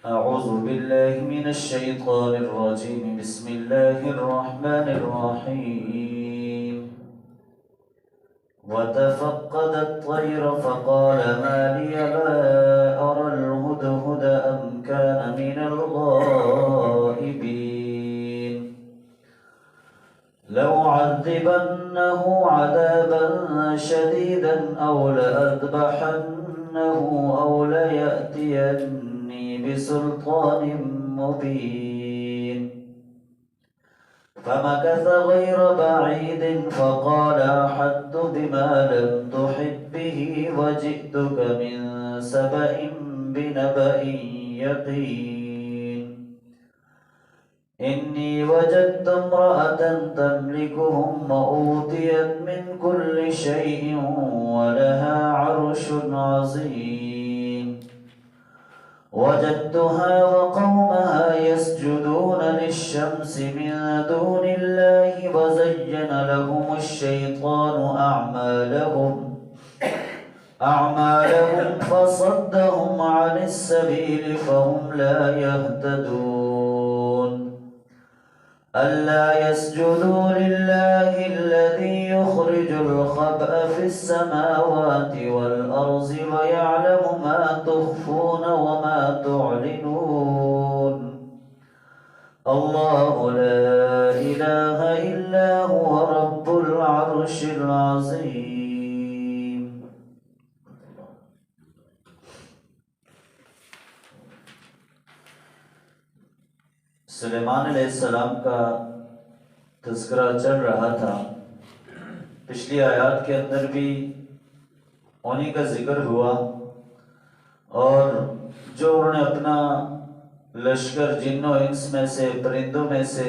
أعوذ بالله من الشيطان الرجيم. بسم الله الرحمن الرحيم. وتفقد الطير فقال ما لي لا أرى الهدهد أم كان من الغائبين لأعذبنه عذابا شديدا أو لأذبحنه أو ليأتيني بسلطان مبين. فمكث غير بعيد فقال أحطت بما لم تحط به وجئتك من سبأ بنبأ يقين. إني وجدت امرأة تملكهم وأوتيت من كل شيء ولها عرش عظيم. وجدتها وقومها يسجدون للشمس من دون الله وزين لهم الشيطان أعمالهم فصدهم عن السبيل فهم لا يهتدون. ألا يسجدوا لله الذي يخرج الخبأ في السماوات والأرض ويعلم ما تخفون وما تعلنون. الله لا إله إلا هو رب العرش العظيم. سلیمان علیہ السلام کا تذکرہ چل رہا تھا. پچھلی آیات کے اندر بھی انہی کا ذکر ہوا، اور جو انہوں نے اپنا لشکر جن و انس میں سے، پرندوں میں سے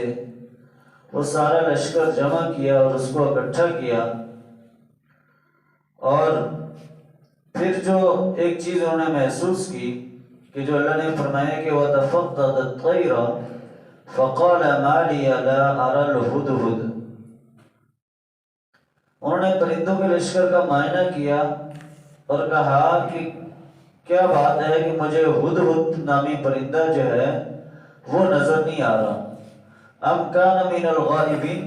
وہ سارا لشکر جمع کیا اور اس کو اکٹھا کیا، اور پھر جو ایک چیز انہوں نے محسوس کی کہ جو اللہ نے فرمایا کہ وَتَفَقَّدَ الطَّيْرَ فَقَالَ مَا لِيَ لَا أَرَى الْهُدْهُدَ. انہوں نے پرندوں کے لشکر کا معائنہ کیا اور کہا کہ کیا بات ہے کہ مجھے ہدہد نامی پرندہ جو ہے وہ نظر نہیں آ رہا. ام کان من الغائبین،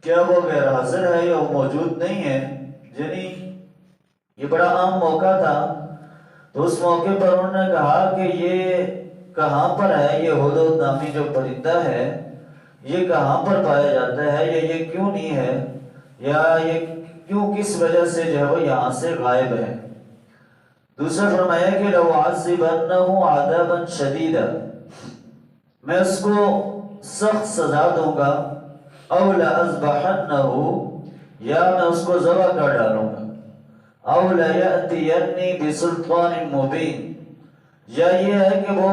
کیا وہ غیر حاضر ہے یا وہ موجود نہیں ہے. یعنی یہ بڑا عام موقع تھا، تو اس موقع پر انہوں نے کہا کہ یہ کہاں پر ہے، یہ ہدہد نامی جو پرندہ ہے یہ کہاں پر پایا جاتا ہے، یا یہ کیوں نہیں ہے، یا یہ کیوں کس وجہ سے جو ہے وہ یہاں سے غائب ہے. دوسرا فرمایا کہ لَأُعَذِّبَنَّهُ عَذَابًا شَدِيدًا، میں اس کو سخت سزا دوں گا. أَوْ لَأَذْبَحَنَّهُ، یا میں اس کو ذبح کر ڈالوں گا. أَوْ لَيَأْتِيَنِّي بِسُلْطَانٍ مُبِينٍ، یا یہ ہے کہ وہ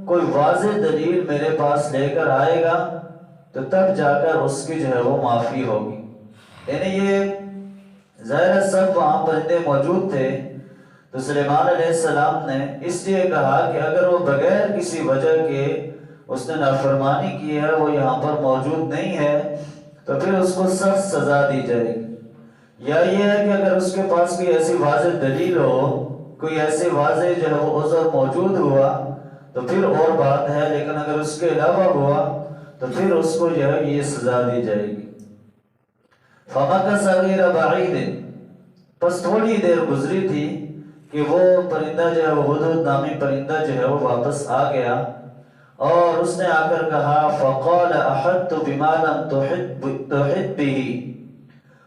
کوئی واضح دلیل میرے پاس لے کر آئے گا تو تب جا کر اس کی جو ہے وہ معافی ہوگی. یعنی یہ ظاہر سب وہاں پرندے موجود تھے، تو سلیمان علیہ السلام نے اس لیے کہا کہ اگر وہ بغیر کسی وجہ کے اس نے نافرمانی کی ہے، وہ یہاں پر موجود نہیں ہے، تو پھر اس کو سخت سزا دی جائے گی. یا یہ ہے کہ اگر اس کے پاس کوئی ایسی واضح دلیل ہو، کوئی ایسے واضح جو ہے وہ عذر موجود ہوا تو پھر اور بات ہے، لیکن اگر اس کے علاوہ ہوا تو پھر اس کو جو ہے یہ سزا دی جائے گی. فَمَكَثَ غَيْرَ بَعِيدٍ، پس تھوڑی دیر گزری تھی کہ وہ پرندہ جو ہے وہ ہدہد نامی پرندہ جو ہے وہ واپس آ گیا، اور اس نے آ کر کہا فَقَالَ أَحَطْتُ بِمَا لَمْ تُحِطْ بِهِ،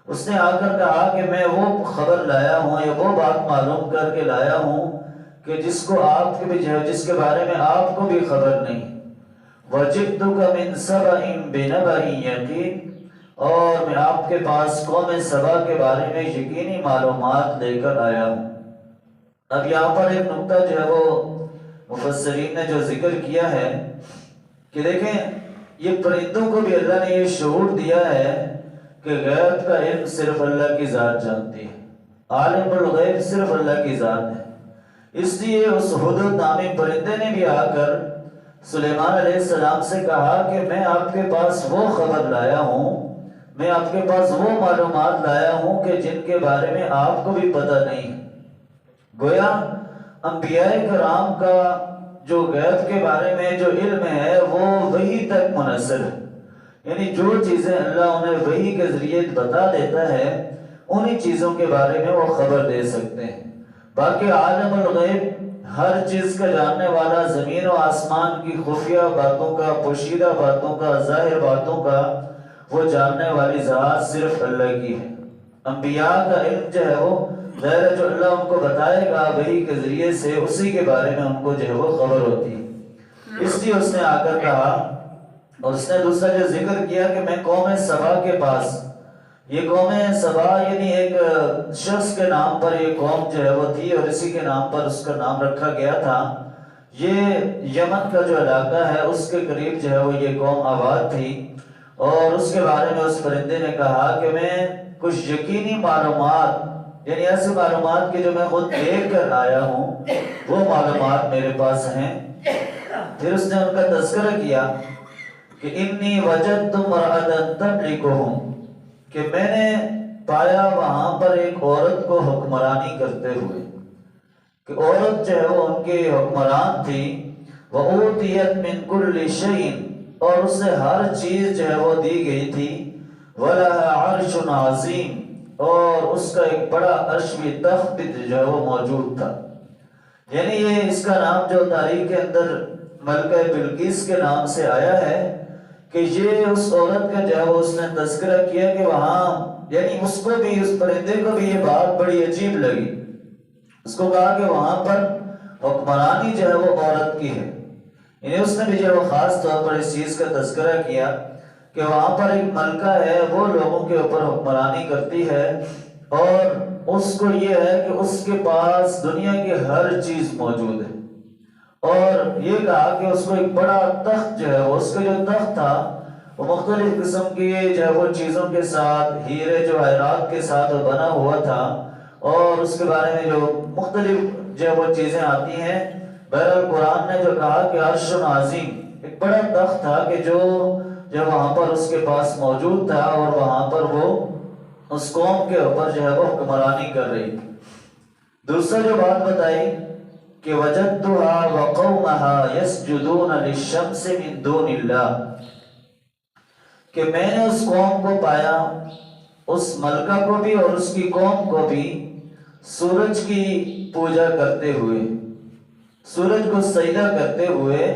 اس نے آ کر کہا کہ میں وہ خبر لایا ہوں یا وہ بات معلوم کر کے لایا ہوں کہ جس کو آپ کے بھی جو ہے جس کے بارے میں آپ کو بھی خبر نہیں. وَجِئْتُكَ مِنْ سَبَإٍ بِنَبَإٍ يَقِينٍ، اور میں آپ کے پاس قوم سبا کے بارے میں یقینی معلومات لے کر آیا ہوں. اب یہاں پر ایک نقطہ جو ہے وہ مفسرین نے جو ذکر کیا ہے کہ دیکھیں یہ پرندوں کو بھی اللہ نے یہ شعور دیا ہے کہ غیب کا علم صرف اللہ کی ذات جانتی ہے، عالم الغیب صرف اللہ کی ذات ہے. اس لیے اس ہدہد نامی پرندے نے بھی آ کر سلیمان علیہ السلام سے کہا کہ میں آپ کے پاس وہ خبر لایا ہوں، میں آپ کے پاس وہ معلومات لایا ہوں کہ جن کے بارے میں آپ کو بھی پتہ نہیں. گویا انبیاء کرام کا جو غیب کے بارے میں جو علم ہے وہ وحی تک منحصر ہے، یعنی جو چیزیں اللہ انہیں وحی کے ذریعے بتا دیتا ہے انہی چیزوں کے بارے میں وہ خبر دے سکتے ہیں۔ باقی عالم الغیب ہر چیز کا جاننے والا، زمین و آسمان کی خفیہ باتوں کا، پوشیدہ باتوں کا، ظاہر باتوں کا وہ جاننے والی ذات صرف اللہ کی ہے۔ انبیاء کا علم جو ہے وہ ظاہر ہے جو اللہ ان کو بتائے گا وحی کے ذریعے سے، اسی کے بارے میں ان کو جو ہے وہ خبر ہوتی ہے۔ اس لیے اس نے آ کر کہا، اور اس نے دوسرا جو ذکر کیا کہ میں قوم سبا کے پاس، یہ قوم سبا یعنی ایک شخص کے نام پر یہ قوم جو ہے وہ تھی، اور اسی کے نام پر اس کا نام رکھا گیا تھا۔ یہ یمن کا جو علاقہ ہے اس کے قریب جو ہے وہ یہ قوم آباد تھی، اور اس کے بارے میں اس پرندے نے کہا کہ میں کچھ یقینی معلومات، یعنی ایسی معلومات کہ جو میں خود دیکھ کر آیا ہوں، وہ معلومات میرے پاس ہیں۔ پھر اس نے ان کا تذکرہ کیا کہ انی وجدت امرأۃ تملکہم، کہ میں نے پایا وہاں پر ایک عورت کو حکمرانی کرتے ہوئے، کہ عورت جو ہے وہ ان کی حکمران تھی۔ وَأُوتِيَتْ مِنْ كُلِّ شَيْءٍ، اور اسے ہر چیز جو ہے وہ دی گئی تھی۔ وَلَهَا عَرْشٌ عَظِيمٌ، اور اس کا ایک بڑا عرش بھی، تخت بھی جو ہے وہ موجود تھا۔ یعنی یہ اس کا نام جو تاریخ کے اندر ملکہ بلقیس کے نام سے آیا ہے، کہ یہ اس عورت کا جو ہے وہ اس نے تذکرہ کیا کہ وہاں، یعنی اس کو بھی، اس پرندے کو بھی یہ بات بڑی عجیب لگی۔ اس کو کہا کہ وہاں پر حکمرانی جو ہے وہ عورت کی ہے، یعنی اس نے بھی جو ہے وہ خاص طور پر اس چیز کا تذکرہ کیا کہ وہاں پر ایک ملکہ ہے، وہ لوگوں کے اوپر حکمرانی کرتی ہے، اور اس کو یہ ہے کہ اس کے پاس دنیا کی ہر چیز موجود ہے۔ اور یہ کہا کہ اس کو ایک بڑا تخت جو ہے، اس کا جو تخت تھا وہ مختلف قسم کی جو ہے وہ چیزوں کے ساتھ، ہیرے جواہرات کے ساتھ بنا ہوا تھا، اور اس کے بارے میں جو مختلف جو ہے وہ چیزیں آتی ہیں۔ بہرحال قرآن نے جو کہا کہ عرش عظیم، ایک بڑا تخت تھا کہ جو وہاں پر اس کے پاس موجود تھا، اور وہاں پر وہ اس قوم کے اوپر جو ہے وہ حکمرانی کر رہی تھی۔ دوسرا جو بات بتائی کہ وجدتها وقومها يسجدون للشمس من دون اللہ، کہ میں نے اس قوم کو پایا، اس ملکہ کو بھی اور اس کی قوم کو بھی، سورج کی پوجا کرتے ہوئے، سورج کو سجدہ کرتے ہوئے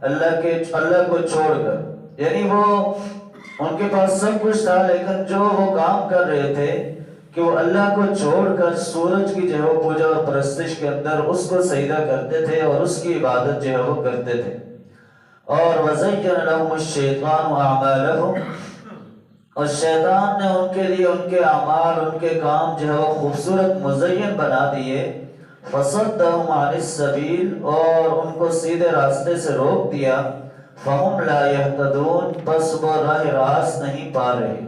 اللہ کو چھوڑ کر، یعنی وہ ان کے پاس سب کچھ تھا، لیکن جو وہ کام کر رہے تھے کہ وہ اللہ کو چھوڑ کر سورج کی جو ہے وہ پوجا اور پرستش کے اندر اس کو سجدہ کرتے تھے اور اس کی عبادت جو ہے وہ کرتے تھے۔ اور وَزَيَّنَ لَهُمُ الشَّيْطَانُ أَعْمَالَهُمْ، اور شیطان نے ان کے لیے ان کے اعمال، ان کے کام جو ہے وہ خوبصورت مزین بنا دیے۔ فَصَدَّهُمْ عَنِ السَّبِيلِ، اور ان کو سیدھے راستے سے روک دیا۔ فَهُمْ لَا يَهْتَدُونَ، بس وہ راہ راست نہیں پا رہے،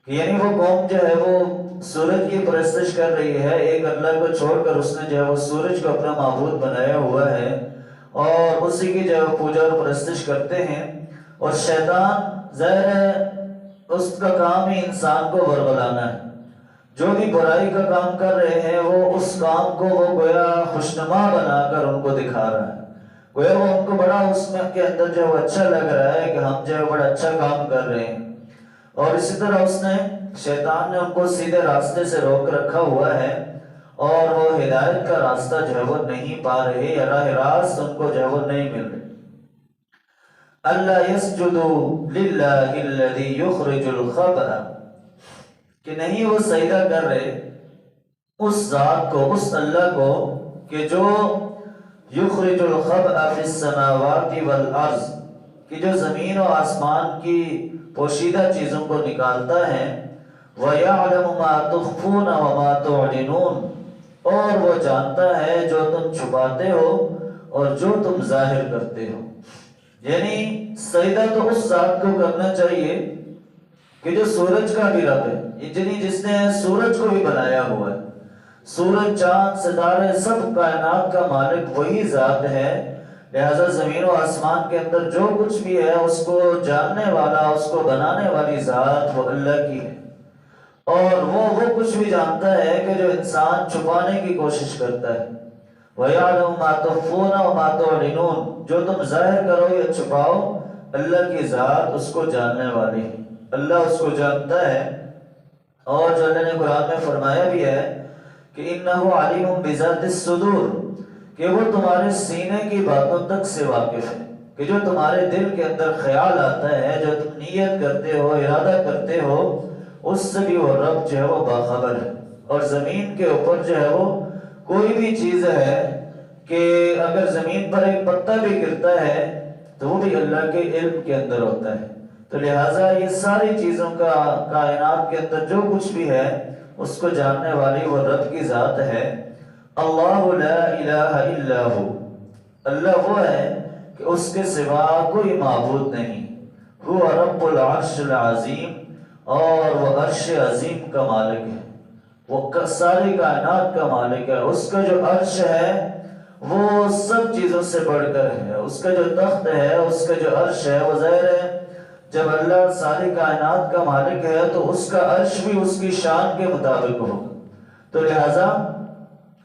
یعنی وہ قوم جو ہے وہ سورج کی پرستش کر رہی ہے، ایک اللہ کو چھوڑ کر اس نے جو ہے وہ سورج کو اپنا معبود بنایا ہوا ہے، اور اسی کی جو ہے پوجا اور پرستش کرتے ہیں۔ اور شیطان ظاہر ہے اس کا کام ہی انسان کو ورگلانا ہے، جو بھی برائی کا کام کر رہے ہیں وہ اس کام کو وہ گویا خوشنما بنا کر ان کو دکھا رہا ہے، گویا وہ ان کو بڑا اس میں کے اندر جو ہے وہ اچھا لگ رہا ہے کہ ہم جو ہے بڑا اچھا کام کر رہے ہیں۔ اور اسی طرح اس نے، شیطان نے ان کو سیدھے راستے سے روک رکھا ہوا ہے، اور وہ ہدایت کا راستہ جو ہے وہ نہیں پا رہے، یا راہ راست ان کو جو ہے وہ نہیں مل رہے۔ اللہ یسجدوا للہ الذی یخرج الخبأ، کہ نہیں وہ سجدہ کر رہے اس ذات کو، اس اللہ کو کہ جو یخرج الخبأ فی السماوات والارض، کہ جو زمین و آسمان کی پوشیدہ چیزوں کو نکالتا ہے۔ وَيَعْلَمُ مَا تُخْفُونَ وَمَا تُعْلِنُونَ، اور وہ جانتا ہے جو تم چھپاتے ہو اور جو تم ظاہر کرتے ہو۔ یعنی سجدہ تو اس ذات کو کرنا چاہیے کہ جو سورج کا بھی رب ہے، جس نے سورج کو بھی بنایا ہوا ہے، سورج، چاند، ستارے، سب کائنات کا مالک وہی ذات ہے، لہذا زمین و آسمان کے اندر جو کچھ بھی ہے اس کو جاننے والا، اس کو بنانے والی ذات وہ اللہ کی ہے، اور وہ کچھ بھی جانتا ہے کہ جو انسان چھپانے کی کوشش کرتا ہے، وَيَعْلَمُ مَا تُخْفُونَ وَمَا تُعْلِنُونَ، جو تم ظاہر کرو یا چھپاؤ اللہ کی ذات اس کو جاننے والی ہے، اللہ اس کو جانتا ہے۔ اور جو اللہ نے قرآن میں فرمایا بھی ہے کہ اِنَّهُ عَلِيمٌ بِذَاتِ الصُّدُورِ، کہ وہ تمہارے سینے کی باتوں تک سے واقف ہے، کہ جو تمہارے دل کے اندر خیال آتا ہے، جو تم نیت کرتے ہو، ارادہ کرتے ہو، اس سے بھی وہ رب جو ہے وہ باخبر ہے۔ اور زمین کے اوپر جو ہے وہ کوئی بھی چیز ہے کہ اگر زمین پر ایک پتا بھی گرتا ہے تو وہ بھی اللہ کے علم کے اندر ہوتا ہے۔ تو لہٰذا یہ ساری چیزوں کا کائنات کے اندر جو کچھ بھی ہے اس کو جاننے والی وہ رب کی ذات ہے۔ اللہ لا الہ الا ہو، اللہ وہ ہے کہ اس کے سوا کوئی معبود نہیں۔ هو رب العرش العظیم، اور وہ عرش عظیم کا مالک ہے، وہ ساری کائنات کا مالک ہے۔ اس کا جو عرش ہے وہ سب چیزوں سے بڑھ کر ہے، اس کا جو تخت ہے، اس کا جو عرش ہے، وہ ظاہر ہے جب اللہ ساری کائنات کا مالک ہے تو اس کا عرش بھی اس کی شان کے مطابق ہوگا۔ تو لہٰذا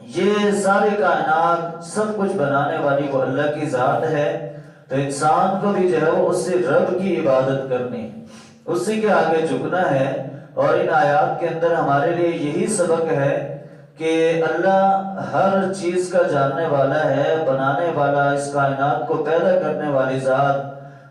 یہ ساری کائنات سب کچھ بنانے والی وہ اللہ کی ذات ہے۔ تو انسان کو بھی جو ہے وہ اسی رب کی عبادت کرنی ہے، اسی کے آگے جھکنا ہے۔ اور ان آیات کے اندر ہمارے لیے یہی سبق ہے کہ اللہ ہر چیز کا جاننے والا ہے، بنانے والا، اس کائنات کو پیدا کرنے والی ذات،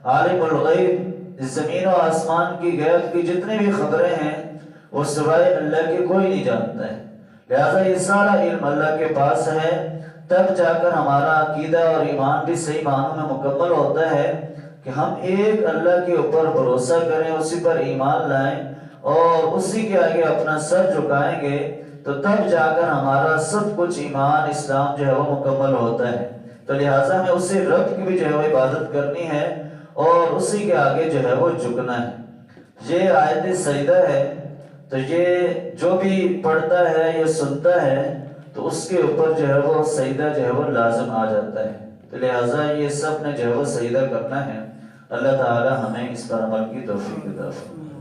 عالم الغیب، اس زمین و آسمان کی غیب کی جتنی بھی خبریں ہیں وہ سوائے اللہ کے کوئی نہیں جانتا ہے۔ لہٰذا یہ سارا علم اللہ کے پاس ہے، تب جا کر ہمارا عقیدہ اور ایمان بھی صحیح معنوں میں مکمل ہوتا ہے کہ ہم ایک اللہ کے اوپر بھروسہ کریں، اسی پر ایمان لائیں اور اسی کے آگے اپنا سر جھکائیں گے تو تب جا کر ہمارا سب کچھ ایمان اسلام جو ہے وہ مکمل ہوتا ہے۔ تو لہٰذا ہمیں اسی رب کی بھی جو ہے وہ عبادت کرنی ہے اور اسی کے آگے جو ہے وہ جھکنا ہے۔ یہ آیت سجدہ ہے، تو یہ جو بھی پڑھتا ہے یا سنتا ہے تو اس کے اوپر جو ہے وہ سجدہ جو ہے وہ لازم آ جاتا ہے۔ تو لہٰذا یہ سب نے جو ہے وہ سجدہ کرنا ہے۔ اللہ تعالی ہمیں اس پر عمل کی توفیق عطا فرمائے۔